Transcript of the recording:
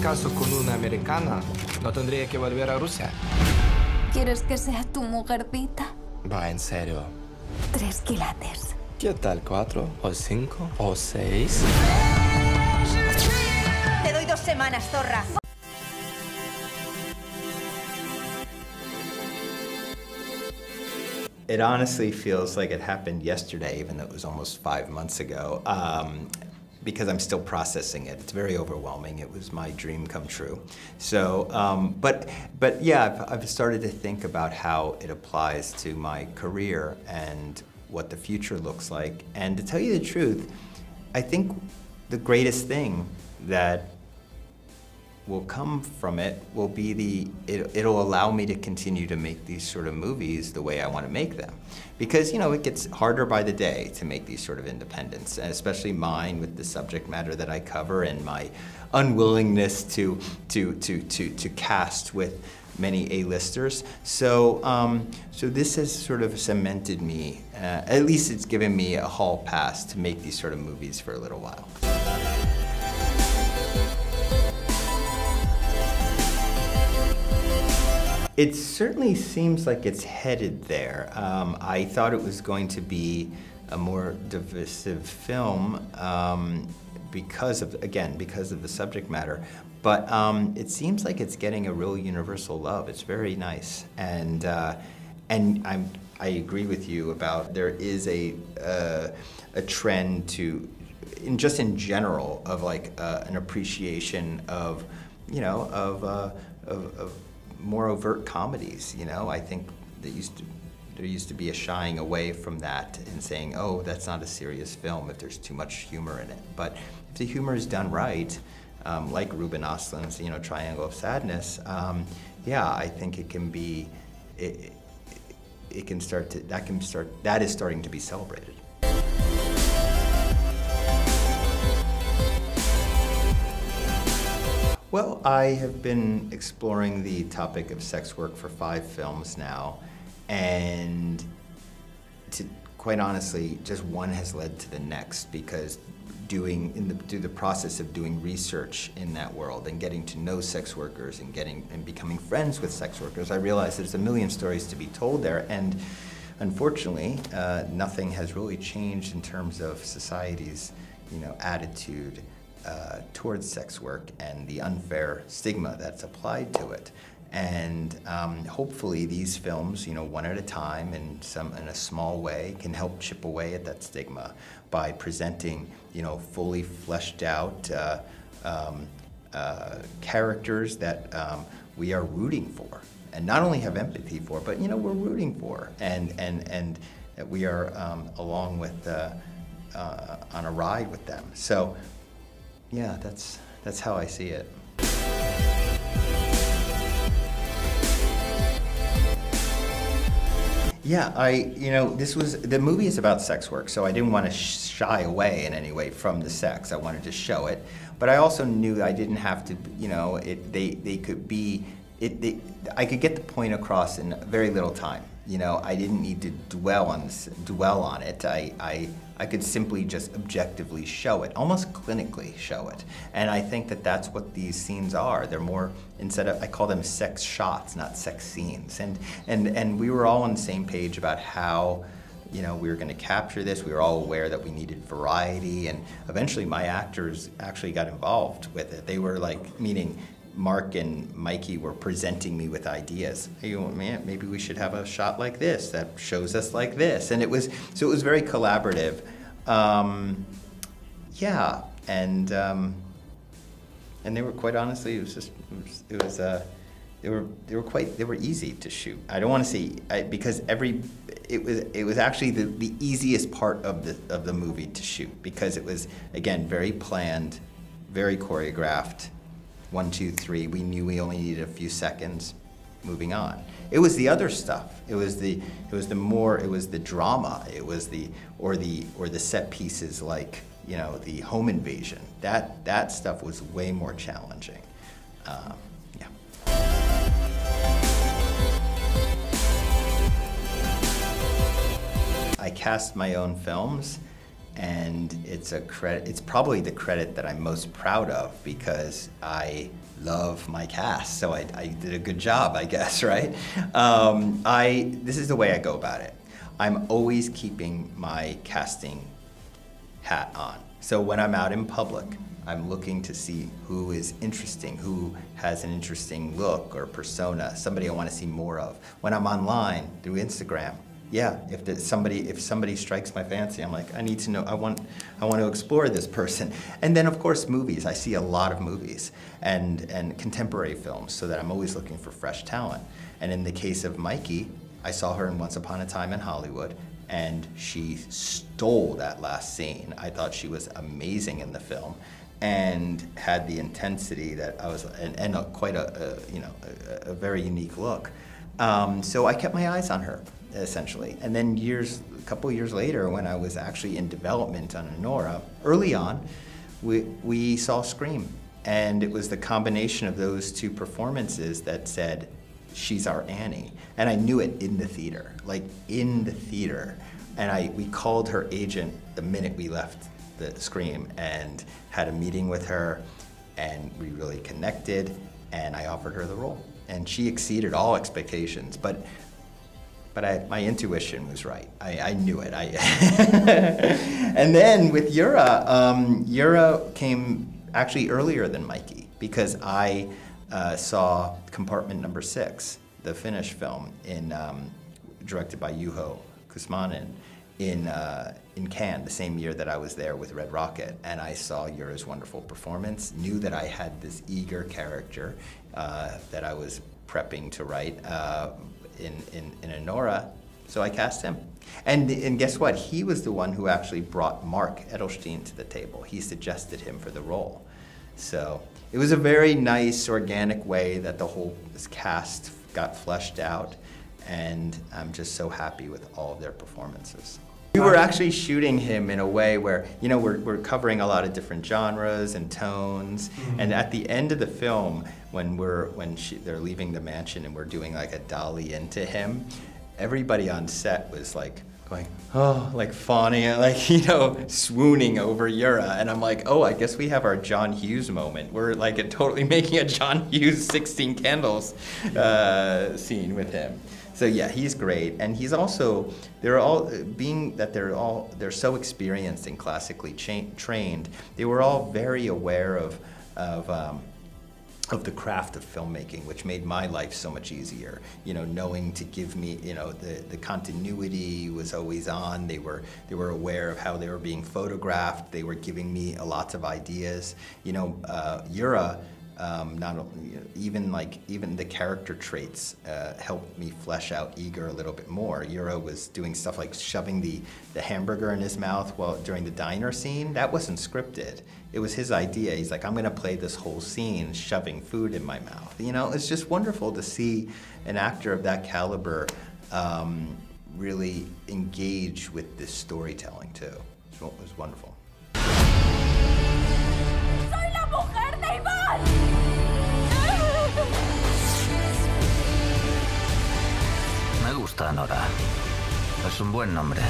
caso con una americana, no tendría que volver a Rusia. ¿Quieres que sea tu mujercita? Va, en serio. 3 quilates. ¿Qué tal, 4 o 5 o 6? Te doy 2 semanas, zorra. It honestly feels like it happened yesterday, even though it was almost 5 months ago, because I'm still processing it. It's very overwhelming. It was my dream come true. So, but yeah, I've started to think about how it applies to my career and what the future looks like. And to tell you the truth, I think the greatest thing that will come from it will be it'll allow me to continue to make these sort of movies the way I want to make them. Because, you know, it gets harder by the day to make these sort of independents, and especially mine with the subject matter that I cover and my unwillingness to cast with many A-listers. So, so this has sort of cemented me, at least it's given me a hall pass to make these sort of movies for a little while. It certainly seems like it's headed there. I thought it was going to be a more divisive film because of the subject matter. But it seems like it's getting a real universal love. It's very nice, and I agree with you about there is a trend to, just in general, of like an appreciation of, you know, of more overt comedies. You know, I think there used to be a shying away from that and saying, oh, that's not a serious film if there's too much humor in it. But if the humor is done right, like Ruben Östlund's, you know, Triangle of Sadness, yeah, I think it can be, that is starting to be celebrated. Well, I have been exploring the topic of sex work for 5 films now, and quite honestly, just one has led to the next, because through the process of doing research in that world and getting to know sex workers and becoming friends with sex workers, I realized there's a million stories to be told there, and unfortunately, nothing has really changed in terms of society's, you know, attitude towards sex work and the unfair stigma that's applied to it. And hopefully these films, you know, one at a time in a small way, can help chip away at that stigma by presenting, you know, fully fleshed out characters that we are rooting for, and not only have empathy for, but, you know, we're rooting for, and that we are along with on a ride with them. So, yeah, that's how I see it. Yeah, you know, the movie is about sex work, so I didn't want to shy away in any way from the sex. I wanted to show it, but I also knew I didn't have to, you know, I could get the point across in very little time. You know, I didn't need to dwell on it. I could simply just objectively show it, almost clinically show it. And I think that that's what these scenes are. They're more, I call them sex shots, not sex scenes. And we were all on the same page about how, you know, we were going to capture this. We were all aware that we needed variety, and eventually my actors actually got involved with it. They were like, meaning Mark and Mikey were presenting me with ideas. Hey, man, maybe we should have a shot like this that shows us like this. And it was very collaborative. Yeah, and they were, quite honestly, they were easy to shoot. I don't want to say, because it was actually the easiest part of the movie to shoot, because it was, again, very planned, very choreographed. 1, 2, 3. We knew we only needed a few seconds. Moving on. It was the other stuff. It was the drama. It was the set pieces, like, you know, the home invasion. That stuff was way more challenging. Yeah. I cast my own films, And it's a credit. It's probably the credit that I'm most proud of because I love my cast. So I did a good job, I guess, right? This is the way I go about it. I'm always keeping my casting hat on. So when I'm out in public, I'm looking to see who is interesting, who has an interesting look or persona, somebody I want to see more of. When I'm online through Instagram, yeah, if somebody strikes my fancy, I'm like, I need to know, I want to explore this person. And then of course movies, I see a lot of movies and contemporary films, so that I'm always looking for fresh talent. And in the case of Mikey, I saw her in Once Upon a Time in Hollywood, and she stole that last scene. I thought she was amazing in the film, and had the intensity that I was, and quite a a very unique look. So I kept my eyes on her, essentially. And then a couple years later, when I was actually in development on Anora, early on, we saw Scream. And it was the combination of those two performances that said, she's our Annie. And I knew it in the theater, like in the theater. And we called her agent the minute we left the Scream and had a meeting with her, and we really connected, and I offered her the role. And she exceeded all expectations, but my intuition was right. I knew it. And then with Yura, Yura came actually earlier than Mikey, because I saw Compartment Number 6, the Finnish film, directed by Juho Kusmanen, in Cannes, the same year that I was there with Red Rocket, and I saw Yura's wonderful performance, knew that I had this eager character that I was prepping to write in Anora, so I cast him. And guess what? He was the one who actually brought Mark Edelstein to the table. He suggested him for the role. So it was a very nice, organic way that the whole cast got fleshed out, and I'm just so happy with all of their performances. We were actually shooting him in a way where, we're covering a lot of different genres and tones, and at the end of the film, when they're leaving the mansion and we're doing like a dolly into him, everybody on set was like going, oh, like fawning, like, swooning over Yura. And I'm like, oh, I guess we have our John Hughes moment. We're like totally making a John Hughes 16 Candles scene with him. So yeah, he's great, and he's also, they're so experienced and classically trained, they were all very aware of the craft of filmmaking, which made my life so much easier. Knowing to give me, the continuity was always on. They were aware of how they were being photographed. They were giving me lots of ideas. Yura, even the character traits helped me flesh out Igor a little bit more. Yura was doing stuff like shoving the hamburger in his mouth during the diner scene. That wasn't scripted. It was his idea. He's like, I'm gonna play this whole scene shoving food in my mouth. It's just wonderful to see an actor of that caliber really engage with this storytelling too. It was wonderful. ¡Soy la mujer de Iván! Me gusta Anora. Es un buen nombre.